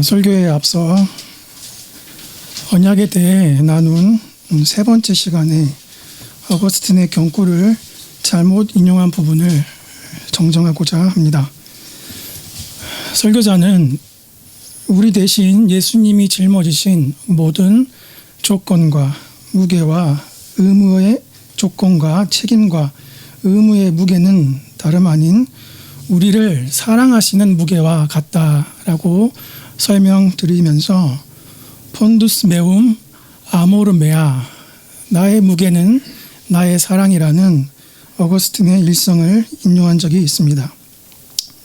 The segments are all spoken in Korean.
설교에 앞서 언약에 대해 나눈 세 번째 시간에 어거스틴의 경고를 잘못 인용한 부분을 정정하고자 합니다. 설교자는 우리 대신 예수님이 짊어지신 모든 조건과 무게와 의무의 조건과 책임과 의무의 무게는 다름 아닌 우리를 사랑하시는 무게와 같다라고 설명드리면서 폰두스 메움 아모르 메아, 나의 무게는 나의 사랑이라는 어거스틴의 일성을 인용한 적이 있습니다.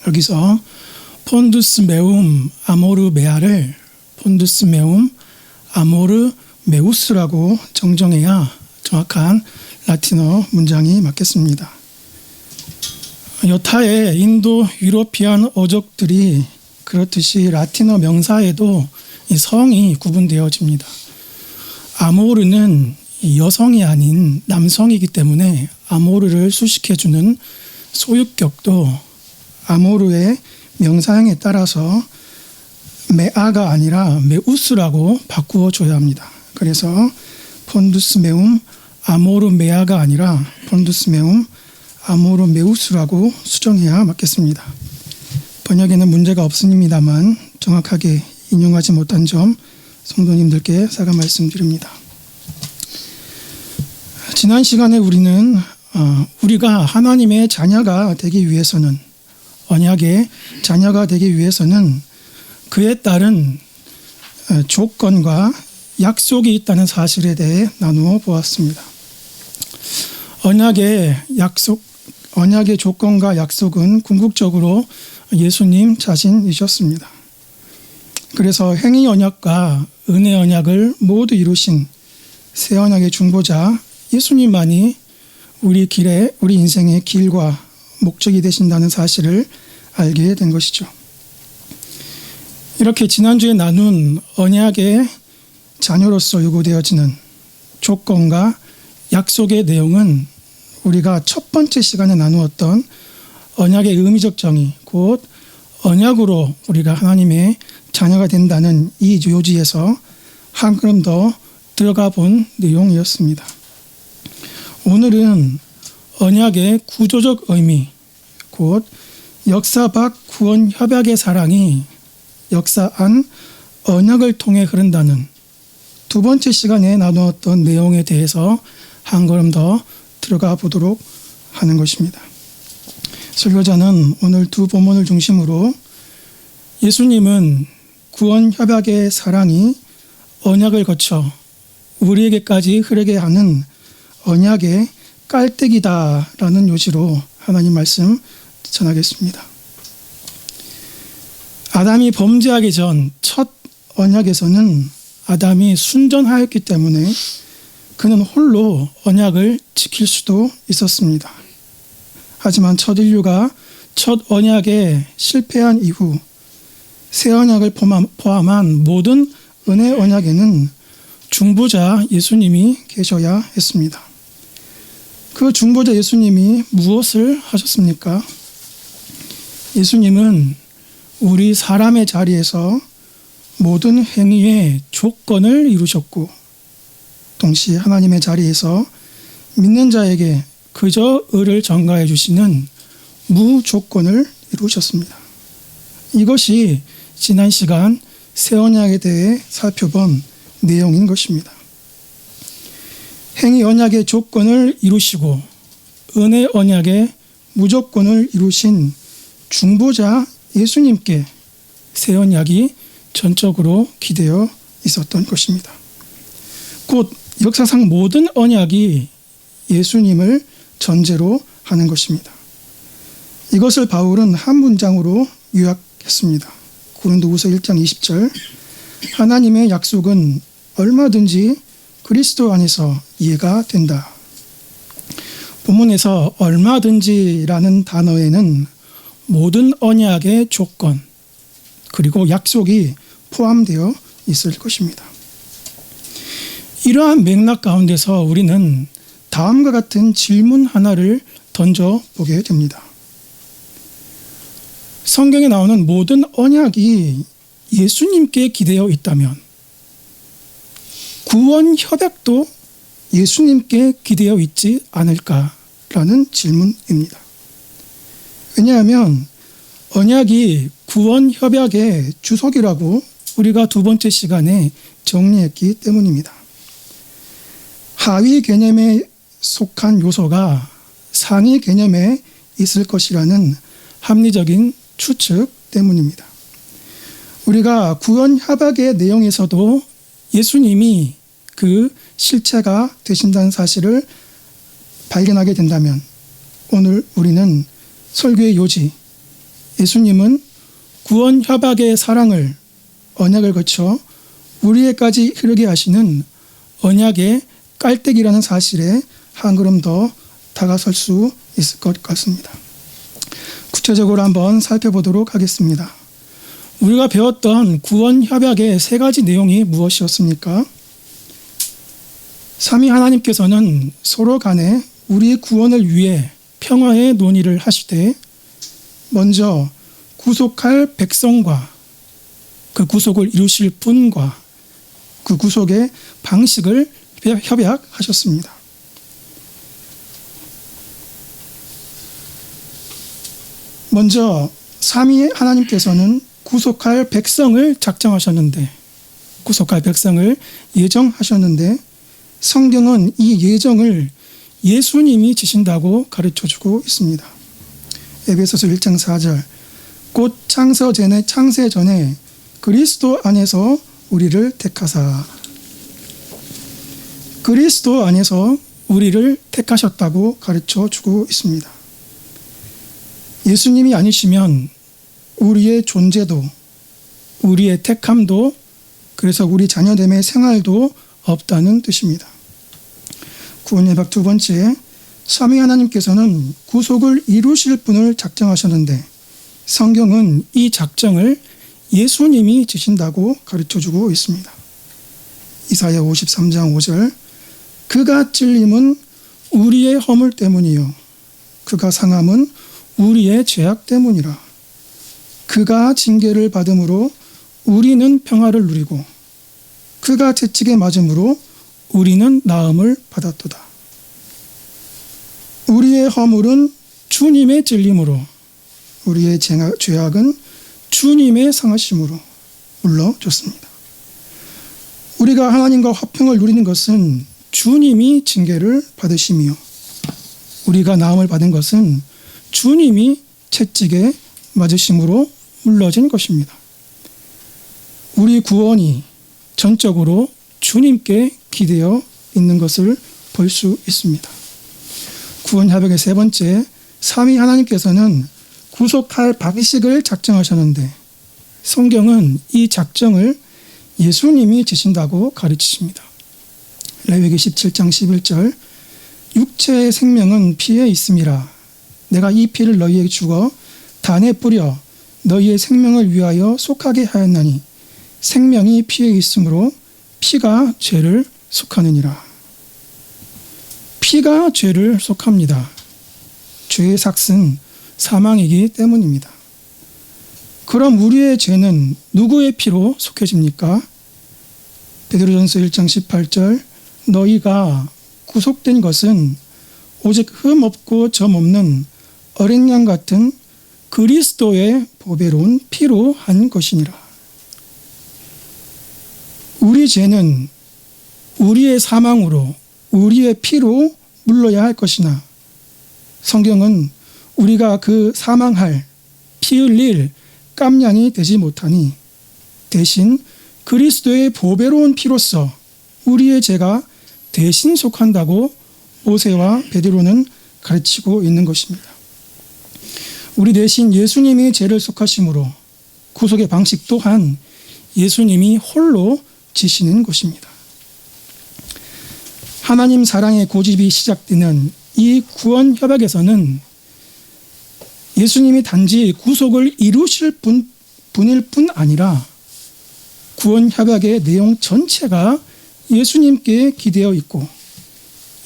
여기서 폰두스 메움 아모르 메아를 폰두스 메움 아모르 메우스라고 정정해야 정확한 라틴어 문장이 맞겠습니다. 여타의 인도 유로피안 어족들이 그렇듯이 라틴어 명사에도 이 성이 구분되어집니다. 아모르는 여성이 아닌 남성이기 때문에 아모르를 수식해주는 소유격도 아모르의 명사형에 따라서 메아가 아니라 메우스라고 바꾸어 줘야 합니다. 그래서 폰두스 메움 아모르 메아가 아니라 폰두스 메움 아모르 메우스라고 수정해야 맞겠습니다. 번역에는 문제가 없습니다만 정확하게 인용하지 못한 점 성도님들께 사과 말씀드립니다. 지난 시간에 우리는 우리가 하나님의 자녀가 되기 위해서는, 언약의 자녀가 되기 위해서는 그에 따른 조건과 약속이 있다는 사실에 대해 나누어 보았습니다. 언약의 조건과 약속은 궁극적으로 예수님 자신이셨습니다. 그래서 행위 언약과 은혜 언약을 모두 이루신 새 언약의 중보자 예수님만이 우리 인생의 길과 목적이 되신다는 사실을 알게 된 것이죠. 이렇게 지난주에 나눈 언약의 자녀로서 요구되어지는 조건과 약속의 내용은 우리가 첫 번째 시간에 나누었던 언약의 의미적 정의, 곧 언약으로 우리가 하나님의 자녀가 된다는 이 요지에서 한 걸음 더 들어가 본 내용이었습니다. 오늘은 언약의 구조적 의미, 곧 역사 밖 구원 협약의 사랑이 역사 안 언약을 통해 흐른다는 두 번째 시간에 나누었던 내용에 대해서 한 걸음 더 들어가 보도록 하는 것입니다. 설교자는 오늘 두 본문을 중심으로 예수님은 구원 협약의 사랑이 언약을 거쳐 우리에게까지 흐르게 하는 언약의 깔때기다라는 요지로 하나님 말씀 전하겠습니다. 아담이 범죄하기 전 첫 언약에서는 아담이 순전하였기 때문에 그는 홀로 언약을 지킬 수도 있었습니다. 하지만 첫 인류가 첫 언약에 실패한 이후 새 언약을 포함한 모든 은혜 언약에는 중보자 예수님이 계셔야 했습니다. 그 중보자 예수님이 무엇을 하셨습니까? 예수님은 우리 사람의 자리에서 모든 행위의 조건을 이루셨고 동시에 하나님의 자리에서 믿는 자에게 그저 의를 전가해 주시는 무조건을 이루셨습니다. 이것이 지난 시간 새 언약에 대해 살펴본 내용인 것입니다. 행위 언약의 조건을 이루시고 은혜 언약의 무조건을 이루신 중보자 예수님께 새 언약이 전적으로 기대어 있었던 것입니다. 곧 역사상 모든 언약이 예수님을 전제로 하는 것입니다. 이것을 바울은 한 문장으로 요약했습니다. 고린도후서 1장 20절, 하나님의 약속은 얼마든지 그리스도 안에서 이해가 된다. 본문에서 얼마든지라는 단어에는 모든 언약의 조건 그리고 약속이 포함되어 있을 것입니다. 이러한 맥락 가운데서 우리는 다음과 같은 질문 하나를 던져보게 됩니다. 성경에 나오는 모든 언약이 예수님께 기대어 있다면 구원 협약도 예수님께 기대어 있지 않을까라는 질문입니다. 왜냐하면 언약이 구원 협약의 주석이라고 우리가 두 번째 시간에 정리했기 때문입니다. 하위 개념에 속한 요소가 상위 개념에 있을 것이라는 합리적인 추측 때문입니다. 우리가 구원 협약의 내용에서도 예수님이 그 실체가 되신다는 사실을 발견하게 된다면 오늘 우리는 설교의 요지, 예수님은 구원 협약의 사랑을 언약을 거쳐 우리에까지 흐르게 하시는 언약의 깔때기라는 사실에 한 걸음 더 다가설 수 있을 것 같습니다. 구체적으로 한번 살펴보도록 하겠습니다. 우리가 배웠던 구원 협약의 세 가지 내용이 무엇이었습니까? 삼위 하나님께서는 서로 간에 우리의 구원을 위해 평화의 논의를 하시되 먼저 구속할 백성과 그 구속을 이루실 분과 그 구속의 방식을 협약하셨습니다. 먼저 삼위 하나님께서는 구속할 백성을 작정하셨는데 구속할 백성을 예정하셨는데 성경은 이 예정을 예수님이 지신다고 가르쳐주고 있습니다. 에베소서 1장 4절 곧 창세 전에 그리스도 안에서 우리를 택하사 그리스도 안에서 우리를 택하셨다고 가르쳐주고 있습니다. 예수님이 아니시면 우리의 존재도 우리의 택함도 그래서 우리 자녀됨의 생활도 없다는 뜻입니다. 구원 협약 두 번째, 삼위 하나님께서는 구속을 이루실 분을 작정하셨는데 성경은 이 작정을 예수님이 지신다고 가르쳐주고 있습니다. 이사야 53장 5절 그가 찔림은 우리의 허물 때문이요 그가 상함은 우리의 죄악 때문이라. 그가 징계를 받음으로 우리는 평화를 누리고 그가 채찍에 맞음으로 우리는 나음을 받았도다. 우리의 허물은 주님의 찔림으로 우리의 죄악은 주님의 상하심으로 물러졌습니다. 우리가 하나님과 화평을 누리는 것은 주님이 징계를 받으심이요 우리가 나음을 받은 것은 주님이 채찍에 맞으심으로 물러진 것입니다. 우리 구원이 전적으로 주님께 기대어 있는 것을 볼 수 있습니다. 구원 협약의 세 번째, 삼위 하나님께서는 구속할 방식을 작정하셨는데 성경은 이 작정을 예수님이 지신다고 가르치십니다. 레위기 17장 11절 육체의 생명은 피에 있음이라 내가 이 피를 너희에게 주어 단에 뿌려 너희의 생명을 위하여 속하게 하였나니 생명이 피에 있으므로 피가 죄를 속하느니라. 피가 죄를 속합니다. 죄의 삭은 사망이기 때문입니다. 그럼 우리의 죄는 누구의 피로 속해집니까? 베드로전서 1장 18절 너희가 구속된 것은 오직 흠 없고 점 없는 어린 양 같은 그리스도의 보배로운 피로 한 것이니라. 우리 죄는 우리의 사망으로 우리의 피로 물러야 할 것이나 성경은 우리가 그 사망할 피 흘릴 깜냥이 되지 못하니 대신 그리스도의 보배로운 피로서 우리의 죄가 대신 속한다고 모세와 베드로는 가르치고 있는 것입니다. 우리 대신 예수님이 죄를 속하심으로 구속의 방식 또한 예수님이 홀로 지시는 것입니다. 하나님 사랑의 고집이 시작되는 이 구원 협약에서는 예수님이 단지 구속을 이루실 분일 뿐 아니라 구원 협약의 내용 전체가 예수님께 기대어 있고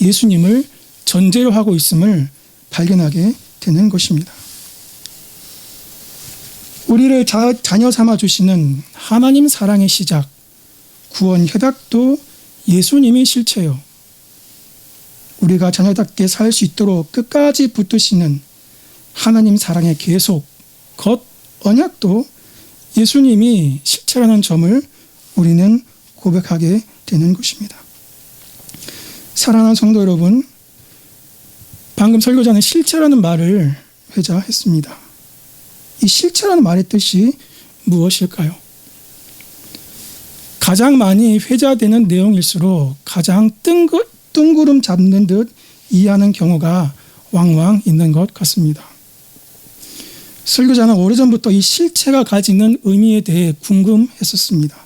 예수님을 전제로 하고 있음을 발견하게 되는 것입니다. 우리를 자녀 삼아 주시는 하나님 사랑의 시작, 구원 협약도 예수님이 실체요. 우리가 자녀답게 살 수 있도록 끝까지 붙드시는 하나님 사랑의 계속, 겉 언약도 예수님이 실체라는 점을 우리는 고백하게 되는 것입니다. 사랑하는 성도 여러분, 방금 설교자는 실체라는 말을 회자했습니다. 이 실체라는 말의 뜻이 무엇일까요? 가장 많이 회자되는 내용일수록 가장 뜬구름 잡는 듯 이해하는 경우가 왕왕 있는 것 같습니다. 설교자는 오래전부터 이 실체가 가지는 의미에 대해 궁금했었습니다.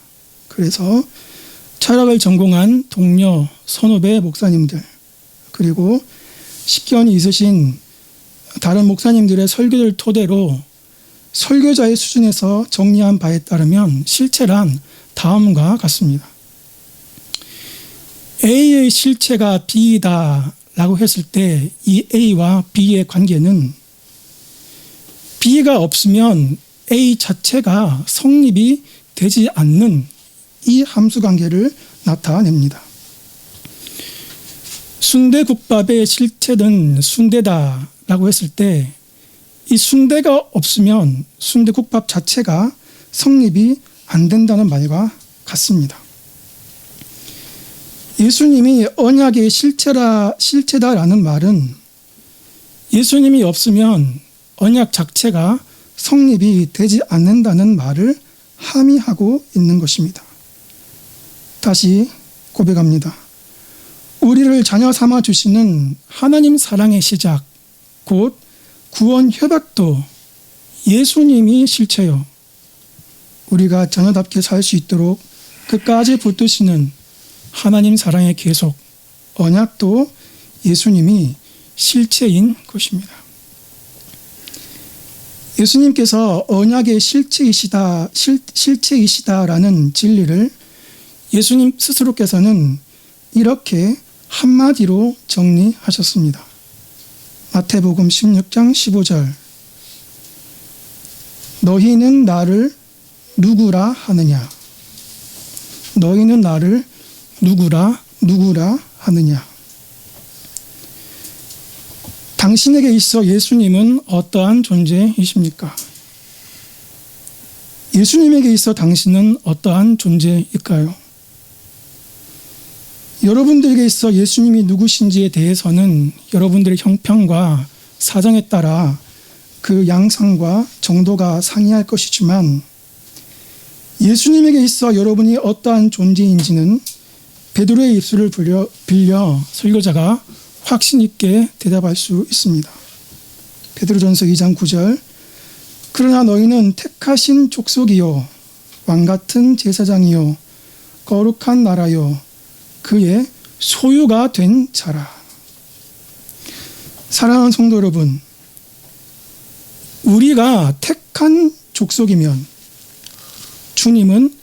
그래서 철학을 전공한 동료, 선후배 목사님들, 그리고 식견이 있으신 다른 목사님들의 설교를 토대로 설교자의 수준에서 정리한 바에 따르면 실체란 다음과 같습니다. A의 실체가 B이다 라고 했을 때 이 A와 B의 관계는 B가 없으면 A 자체가 성립이 되지 않는 이 함수관계를 나타냅니다. 순대국밥의 실체는 순대다 라고 했을 때 이 순대가 없으면 순대국밥 자체가 성립이 안 된다는 말과 같습니다. 예수님이 언약의 실체다라는 말은 예수님이 없으면 언약 자체가 성립이 되지 않는다는 말을 함의하고 있는 것입니다. 다시 고백합니다. 우리를 자녀 삼아 주시는 하나님 사랑의 시작, 곧 구원 협약도 예수님이 실체요. 우리가 자녀답게 살 수 있도록 끝까지 붙드시는 하나님 사랑의 계속, 언약도 예수님이 실체인 것입니다. 예수님께서 언약의 실체이시다라는 진리를 예수님 스스로께서는 이렇게 한마디로 정리하셨습니다. 마태복음 16장 15절, 너희는 나를 누구라 하느냐? 너희는 나를 누구라 하느냐? 당신에게 있어 예수님은 어떠한 존재이십니까? 예수님에게 있어 당신은 어떠한 존재일까요? 여러분들에게 있어 예수님이 누구신지에 대해서는 여러분들의 형평과 사정에 따라 그 양상과 정도가 상이할 것이지만 예수님에게 있어 여러분이 어떠한 존재인지는 베드로의 입술을 빌려 설교자가 확신 있게 대답할 수 있습니다. 베드로전서 2장 9절, 그러나 너희는 택하신 족속이요 왕같은 제사장이요 거룩한 나라요 그의 소유가 된 자라. 사랑하는 성도 여러분, 우리가 택한 족속이면 주님은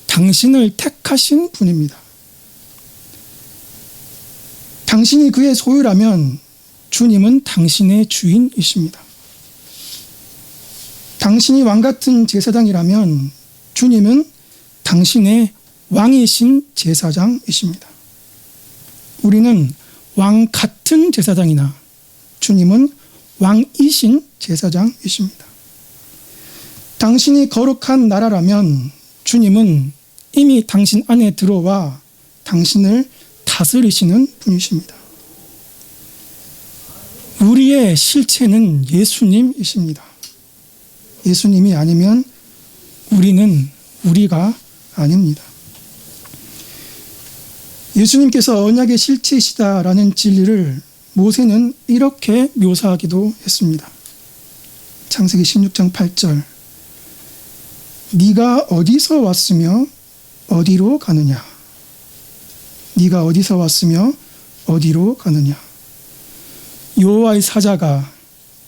당신을 택하신 분입니다. 당신이 그의 소유라면 주님은 당신의 주인이십니다. 당신이 왕같은 제사장이라면 주님은 당신의 왕이신 제사장이십니다. 우리는 왕 같은 제사장이나 주님은 왕이신 제사장이십니다. 당신이 거룩한 나라라면 주님은 이미 당신 안에 들어와 당신을 다스리시는 분이십니다. 우리의 실체는 예수님이십니다. 예수님이 아니면 우리는 우리가 아닙니다. 예수님께서 언약의 실체이시다라는 진리를 모세는 이렇게 묘사하기도 했습니다. 창세기 16장 8절, 네가 어디서 왔으며 어디로 가느냐? 네가 어디서 왔으며 어디로 가느냐? 여호와의 사자가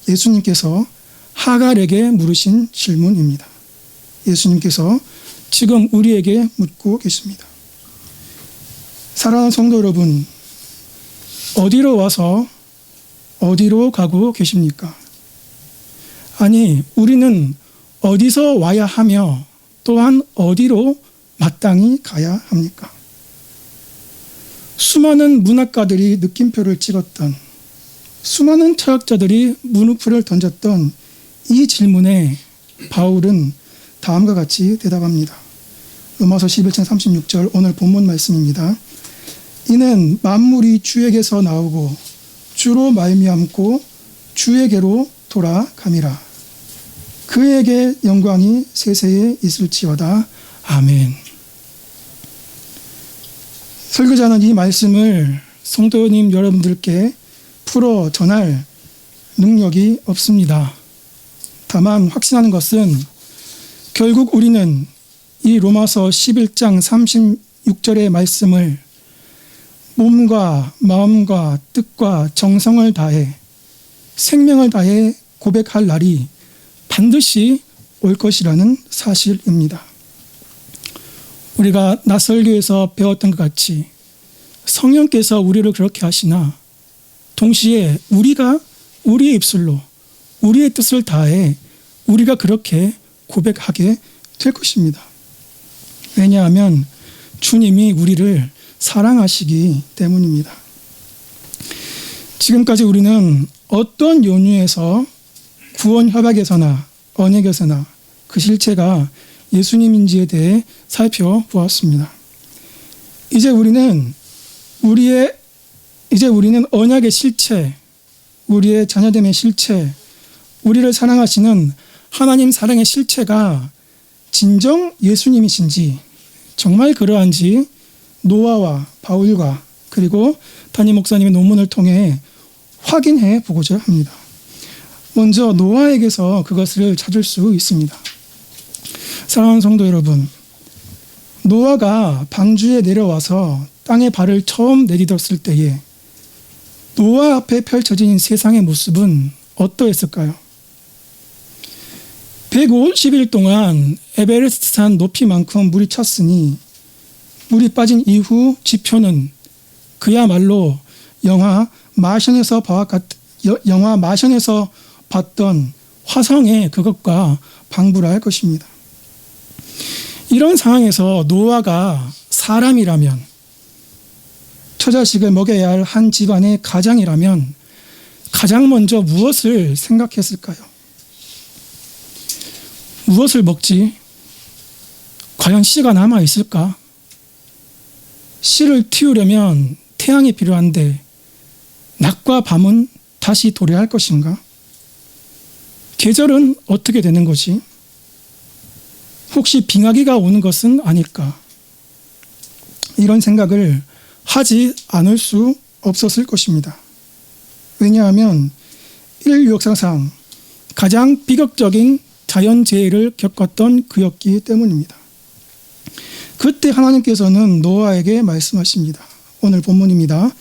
예수님께서 하갈에게 물으신 질문입니다. 예수님께서 지금 우리에게 묻고 계십니다. 사랑하는 성도 여러분, 어디로 와서 어디로 가고 계십니까? 아니, 우리는 어디서 와야 하며 또한 어디로 마땅히 가야 합니까? 수많은 문학가들이 느낌표를 찍었던, 수많은 철학자들이 물음표를 던졌던 이 질문에 바울은 다음과 같이 대답합니다. 로마서 11장 36절 오늘 본문 말씀입니다. 이는 만물이 주에게서 나오고 주로 말미암고 주에게로 돌아감이라. 그에게 영광이 세세에 있을지어다. 아멘. 설교자는 이 말씀을 성도님 여러분들께 풀어 전할 능력이 없습니다. 다만 확신하는 것은 결국 우리는 이 로마서 11장 36절의 말씀을 몸과 마음과 뜻과 정성을 다해 생명을 다해 고백할 날이 반드시 올 것이라는 사실입니다. 우리가 낯설교에서 배웠던 것 같이 성령께서 우리를 그렇게 하시나 동시에 우리가 우리의 입술로 우리의 뜻을 다해 우리가 그렇게 고백하게 될 것입니다. 왜냐하면 주님이 우리를 사랑하시기 때문입니다. 지금까지 우리는 어떤 연유에서 구원 협약에서나 언약에서나 그 실체가 예수님인지에 대해 살펴보았습니다. 이제 우리는 언약의 실체, 우리의 자녀됨의 실체, 우리를 사랑하시는 하나님 사랑의 실체가 진정 예수님이신지, 정말 그러한지 노아와 바울과 그리고 담임 목사님의 논문을 통해 확인해 보고자 합니다. 먼저 노아에게서 그것을 찾을 수 있습니다. 사랑하는 성도 여러분, 노아가 방주에 내려와서 땅에 발을 처음 내디뎠을 때에 노아 앞에 펼쳐진 세상의 모습은 어떠했을까요? 150일 동안 에베레스트 산 높이만큼 물이 찼으니 물이 빠진 이후 지표는 그야말로 영화 마션에서 봤던 화성의 그것과 방불할 것입니다. 이런 상황에서 노아가 사람이라면, 처자식을 먹여야 할 한 집안의 가장이라면 가장 먼저 무엇을 생각했을까요? 무엇을 먹지? 과연 씨가 남아있을까? 씨를 틔우려면 태양이 필요한데 낮과 밤은 다시 도래할 것인가? 계절은 어떻게 되는 거지? 혹시 빙하기가 오는 것은 아닐까? 이런 생각을 하지 않을 수 없었을 것입니다. 왜냐하면 인류 역사상 가장 비극적인 자연재해를 겪었던 그였기 때문입니다. 그때 하나님께서는 노아에게 말씀하십니다. 오늘 본문입니다.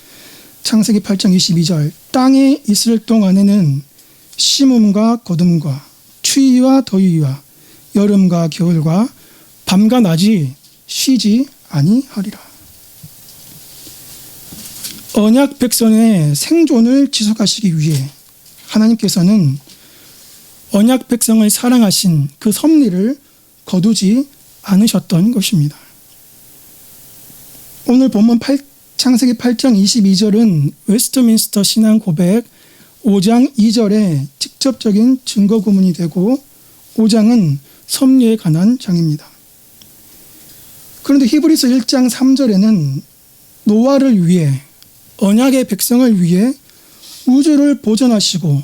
창세기 8장 22절 땅에 있을 동안에는 심음과 거둠과 추위와 더위와 여름과 겨울과 밤과 낮이 쉬지 아니하리라. 언약 백성의 생존을 지속하시기 위해 하나님께서는 언약 백성을 사랑하신 그 섭리를 거두지 않으셨던 것입니다. 오늘 본문 창세기 8장 22절은 웨스트민스터 신앙 고백 5장 2절의 직접적인 증거 구문이 되고 5장은 섭리에 관한 장입니다. 그런데 히브리서 1장 3절에는 노아를 위해, 언약의 백성을 위해 우주를 보존하시고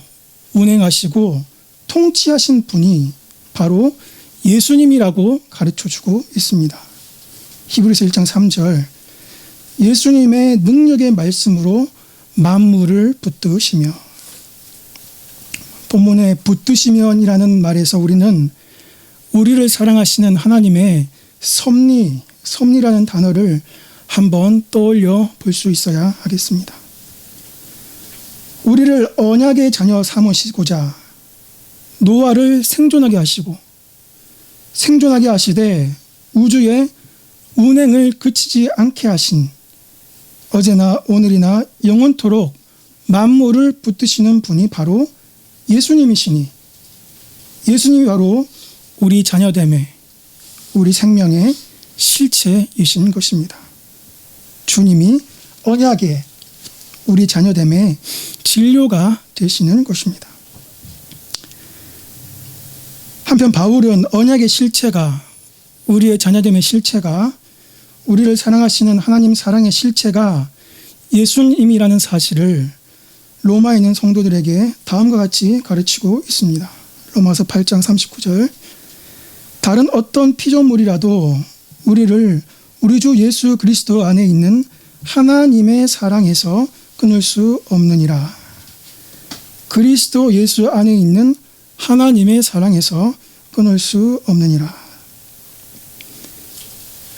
운행하시고 통치하신 분이 바로 예수님이라고 가르쳐주고 있습니다. 히브리서 1장 3절 예수님의 능력의 말씀으로 만물을 붙드시며, 본문에 붙드시면이라는 말에서 우리는 우리를 사랑하시는 하나님의 섭리라는 단어를 한번 떠올려 볼 수 있어야 하겠습니다. 우리를 언약의 자녀 삼으시고자 노아를 생존하게 하시고 생존하게 하시되 우주의 운행을 그치지 않게 하신, 어제나 오늘이나 영원토록 만물을 붙드시는 분이 바로 예수님이시니 예수님이 바로 우리 자녀됨의, 우리 생명의 실체이신 것입니다. 주님이 언약의, 우리 자녀됨의 진료가 되시는 것입니다. 한편 바울은 언약의 실체가, 우리의 자녀됨의 실체가, 우리를 사랑하시는 하나님 사랑의 실체가 예수님이라는 사실을 로마에 있는 성도들에게 다음과 같이 가르치고 있습니다. 로마서 8장 39절. 다른 어떤 피조물이라도 우리를 우리 주 예수 그리스도 안에 있는 하나님의 사랑에서 끊을 수 없느니라. 그리스도 예수 안에 있는 하나님의 사랑에서 끊을 수 없느니라.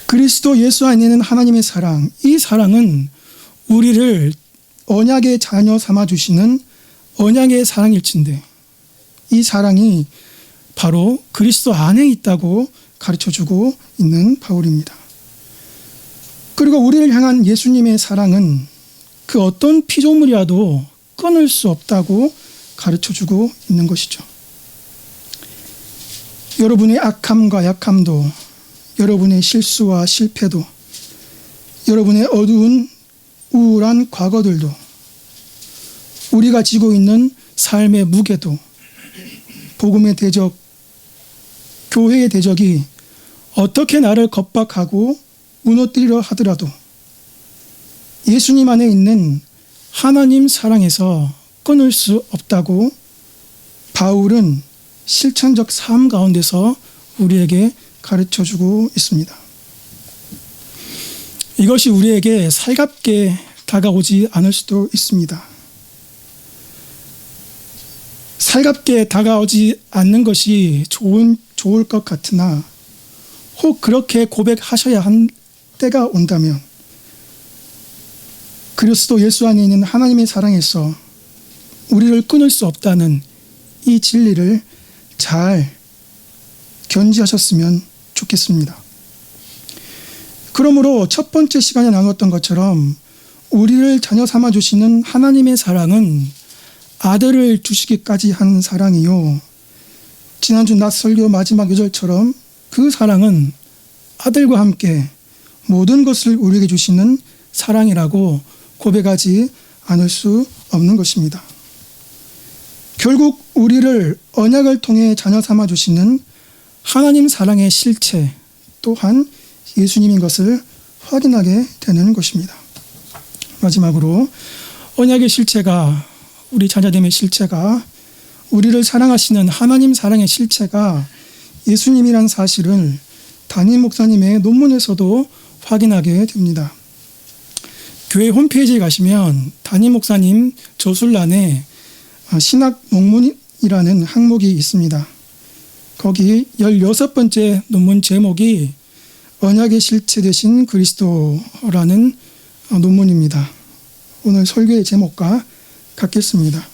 그리스도 예수 안에 있는 하나님의 사랑, 이 사랑은 우리를 언약의 자녀 삼아주시는 언약의 사랑일진데, 이 사랑이 바로 그리스도 안에 있다고 가르쳐주고 있는 바울입니다. 그리고 우리를 향한 예수님의 사랑은 그 어떤 피조물이라도 끊을 수 없다고 가르쳐주고 있는 것이죠. 여러분의 악함과 약함도, 여러분의 실수와 실패도, 여러분의 어두운 우울한 과거들도, 우리가 지고 있는 삶의 무게도, 복음의 대적, 교회의 대적이 어떻게 나를 겁박하고 무너뜨리려 하더라도 예수님 안에 있는 하나님 사랑에서 끊을 수 없다고 바울은 실천적 삶 가운데서 우리에게 가르쳐주고 있습니다. 이것이 우리에게 살갑게 다가오지 않을 수도 있습니다. 살갑게 다가오지 않는 것이 좋을 것 같으나 혹 그렇게 고백하셔야 한 때가 온다면 그리스도 예수 안에 있는 하나님의 사랑에서 우리를 끊을 수 없다는 이 진리를 잘 견지하셨으면 좋겠습니다. 그러므로 첫 번째 시간에 나눴던 것처럼 우리를 자녀 삼아주시는 하나님의 사랑은 아들을 주시기까지 한 사랑이요, 지난주 낮 설교 마지막 요절처럼 그 사랑은 아들과 함께 모든 것을 우리에게 주시는 사랑이라고 고백하지 않을 수 없는 것입니다. 결국 우리를 언약을 통해 자녀 삼아주시는 하나님 사랑의 실체 또한 예수님인 것을 확인하게 되는 것입니다. 마지막으로 언약의 실체가, 우리 자녀됨의 실체가, 우리를 사랑하시는 하나님 사랑의 실체가 예수님이란 사실을 담임 목사님의 논문에서도 확인하게 됩니다. 교회 홈페이지에 가시면 담임 목사님 저술란에 신학 논문이라는 항목이 있습니다. 거기 16번째 논문 제목이 언약의 실체 되신 그리스도라는 논문입니다. 오늘 설교의 제목과 같겠습니다.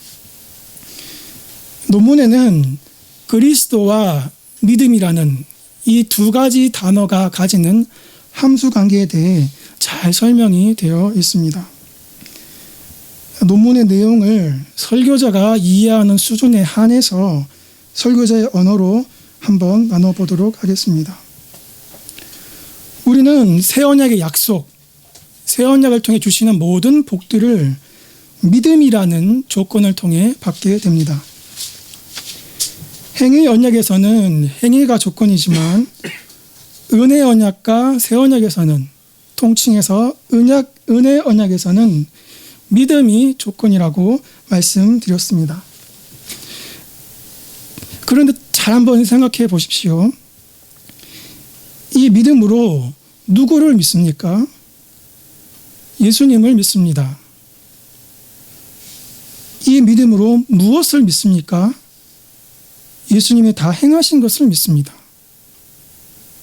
논문에는 그리스도와 믿음이라는 이 두 가지 단어가 가지는 함수 관계에 대해 잘 설명이 되어 있습니다. 논문의 내용을 설교자가 이해하는 수준에 한해서 설교자의 언어로 한번 나눠보도록 하겠습니다. 우리는 새 언약의 약속, 새 언약을 통해 주시는 모든 복들을 믿음이라는 조건을 통해 받게 됩니다. 행위 언약에서는 행위가 조건이지만 은혜 언약과 새 언약에서는, 통칭해서 은혜 언약에서는 믿음이 조건이라고 말씀드렸습니다. 그런데 잘 한번 생각해 보십시오. 이 믿음으로 누구를 믿습니까? 예수님을 믿습니다. 이 믿음으로 무엇을 믿습니까? 예수님이 다 행하신 것을 믿습니다.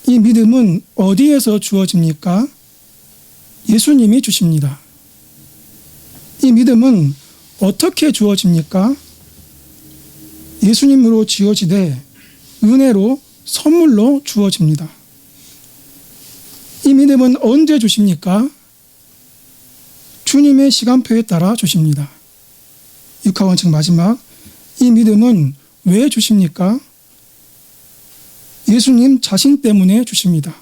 이 믿음은 어디에서 주어집니까? 예수님이 주십니다. 이 믿음은 어떻게 주어집니까? 예수님으로 지어지되 은혜로 선물로 주어집니다. 이 믿음은 언제 주십니까? 주님의 시간표에 따라 주십니다. 육하원칙 마지막, 이 믿음은 왜 주십니까? 예수님 자신 때문에 주십니다.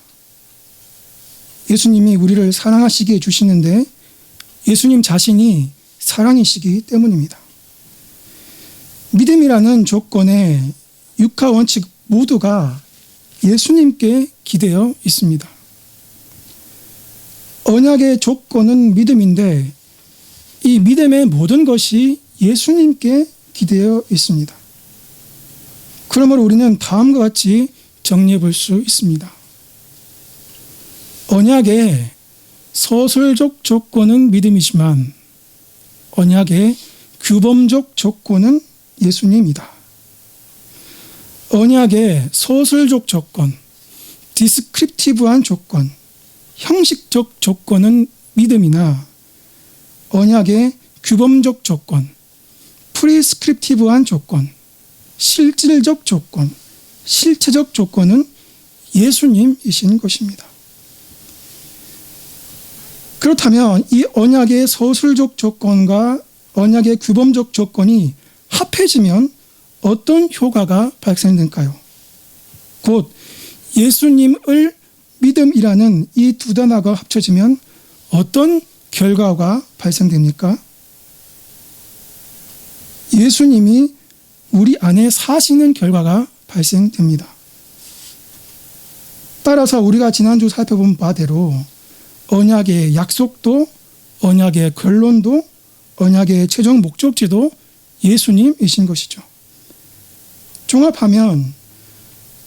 예수님이 우리를 사랑하시기에 주시는데 예수님 자신이 사랑이시기 때문입니다. 믿음이라는 조건의 육하 원칙 모두가 예수님께 기대어 있습니다. 언약의 조건은 믿음인데 이 믿음의 모든 것이 예수님께 기대어 있습니다. 그러므로 우리는 다음과 같이 정리해 볼 수 있습니다. 언약의 서술적 조건은 믿음이지만 언약의 규범적 조건은 예수님이다. 언약의 서술적 조건, 디스크립티브한 조건, 형식적 조건은 믿음이나 언약의 규범적 조건, 프리스크립티브한 조건, 실질적 조건, 실체적 조건은 예수님이신 것입니다. 그렇다면 이 언약의 서술적 조건과 언약의 규범적 조건이 합해지면 어떤 효과가 발생될까요? 곧 예수님을 믿음이라는 이 두 단어가 합쳐지면 어떤 결과가 발생됩니까? 예수님이 우리 안에 사시는 결과가 발생됩니다. 따라서 우리가 지난주 살펴본 바대로 언약의 약속도, 언약의 결론도, 언약의 최종 목적지도 예수님이신 것이죠. 종합하면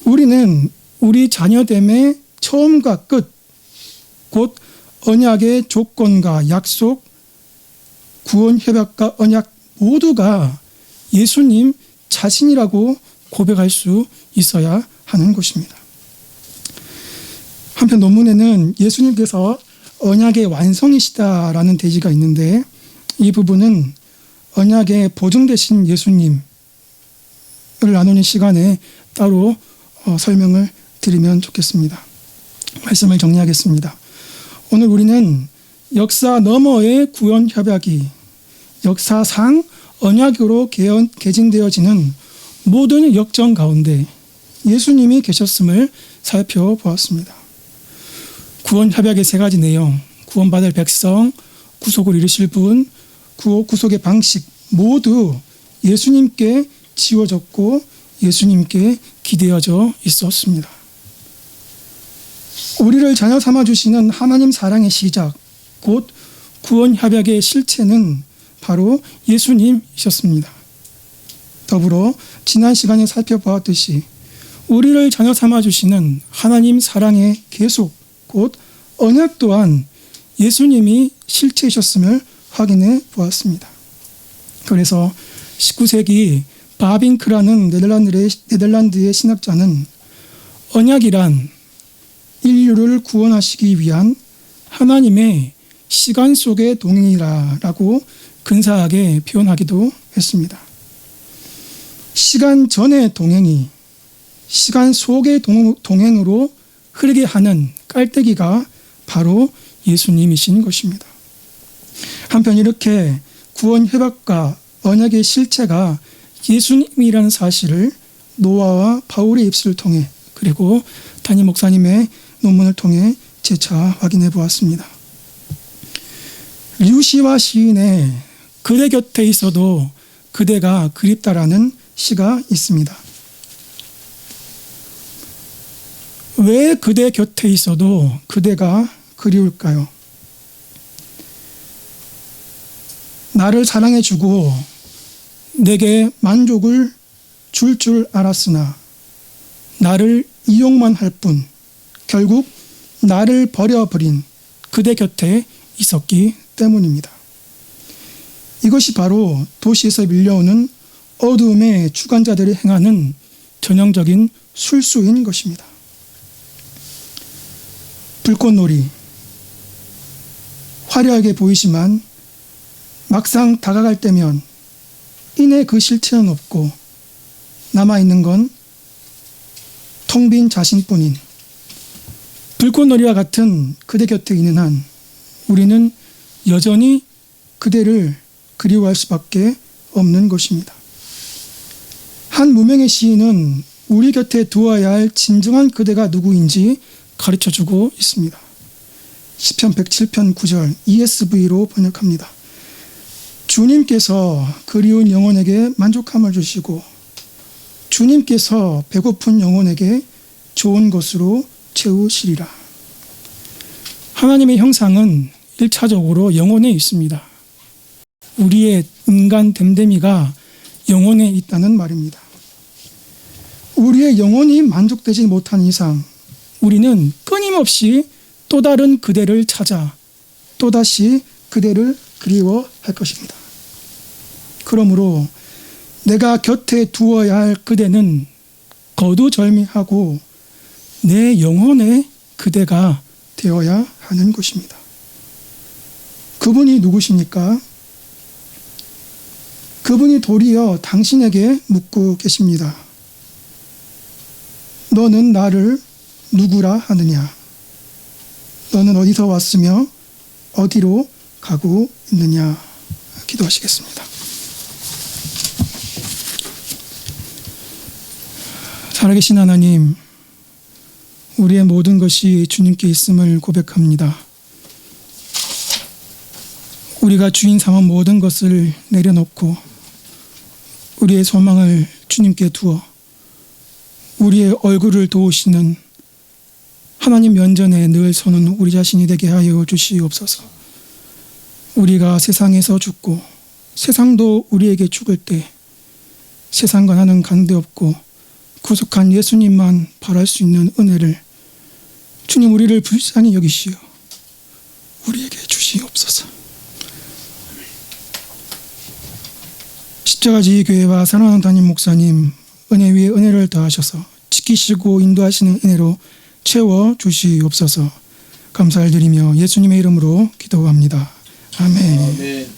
우리는 우리 자녀됨의 처음과 끝, 곧 언약의 조건과 약속, 구원 협약과 언약 모두가 예수님 자신이라고 고백할 수 있어야 하는 것입니다. 한편 논문에는 예수님께서 언약의 완성이시다라는 대지가 있는데 이 부분은 언약의 보증되신 예수님을 나누는 시간에 따로 설명을 드리면 좋겠습니다. 말씀을 정리하겠습니다. 오늘 우리는 역사 너머의 구원 협약이 역사상 언약으로 개진되어지는 모든 역정 가운데 예수님이 계셨음을 살펴보았습니다. 구원 협약의 세 가지 내용, 구원받을 백성, 구속을 이루실 분, 구속의 방식 모두 예수님께 지워졌고 예수님께 기대어져 있었습니다. 우리를 자녀 삼아주시는 하나님 사랑의 시작, 곧 구원 협약의 실체는 바로 예수님이셨습니다. 더불어 지난 시간에 살펴보았듯이 우리를 자녀 삼아주시는 하나님 사랑의 계속, 곧 언약 또한 예수님이 실체이셨음을 확인해 보았습니다. 그래서 19세기 바빙크라는 네덜란드의 신학자는 언약이란 인류를 구원하시기 위한 하나님의 시간 속의 동행이라고 근사하게 표현하기도 했습니다. 시간 전의 동행이 시간 속의 동행으로 흐르게 하는 깔때기가 바로 예수님이신 것입니다. 한편 이렇게 구원 협약과 언약의 실체가 예수님이라는 사실을 노아와 바울의 입술을 통해 그리고 담임 목사님의 논문을 통해 재차 확인해 보았습니다. 류시와 시인의 그대 곁에 있어도 그대가 그립다라는 시가 있습니다. 왜 그대 곁에 있어도 그대가 그리울까요? 나를 사랑해주고 내게 만족을 줄 알았으나 나를 이용만 할 뿐 결국 나를 버려버린 그대 곁에 있었기 때문입니다. 이것이 바로 도시에서 밀려오는 어두움의 주관자들이 행하는 전형적인 술수인 것입니다. 불꽃놀이, 화려하게 보이지만 막상 다가갈 때면 이내 그 실체는 없고 남아있는 건 텅 빈 자신뿐인 불꽃놀이와 같은 그대 곁에 있는 한 우리는 여전히 그대를 그리워할 수밖에 없는 것입니다. 한 무명의 시인은 우리 곁에 두어야 할 진정한 그대가 누구인지 가르쳐주고 있습니다. 시편 107편 9절 ESV로 번역합니다. 주님께서 그리운 영혼에게 만족함을 주시고 주님께서 배고픈 영혼에게 좋은 것으로 채우시리라. 하나님의 형상은 1차적으로 영혼에 있습니다. 우리의 인간 됨됨이가 영혼에 있다는 말입니다. 우리의 영혼이 만족되지 못한 이상 우리는 끊임없이 또 다른 그대를 찾아 또다시 그대를 그리워할 것입니다. 그러므로 내가 곁에 두어야 할 그대는 거두절미하고 내 영혼의 그대가 되어야 하는 것입니다. 그분이 누구십니까? 그분이 도리어 당신에게 묻고 계십니다. 너는 나를 누구라 하느냐? 너는 어디서 왔으며 어디로 가고 있느냐? 기도하시겠습니다. 살아계신 하나님, 우리의 모든 것이 주님께 있음을 고백합니다. 우리가 주인 삼은 모든 것을 내려놓고 우리의 소망을 주님께 두어 우리의 얼굴을 도우시는 하나님 면전에 늘 서는 우리 자신이 되게 하여 주시옵소서. 우리가 세상에서 죽고 세상도 우리에게 죽을 때 세상과 나는 관계없고 구속한 예수님만 바랄 수 있는 은혜를 주님 우리를 불쌍히 여기시어 우리에게 주시옵소서. 십자가지휘교회와 사랑하는 담임 목사님 은혜 위에 은혜를 더하셔서 지키시고 인도하시는 은혜로 채워주시옵소서. 감사를 드리며 예수님의 이름으로 기도합니다. 아멘.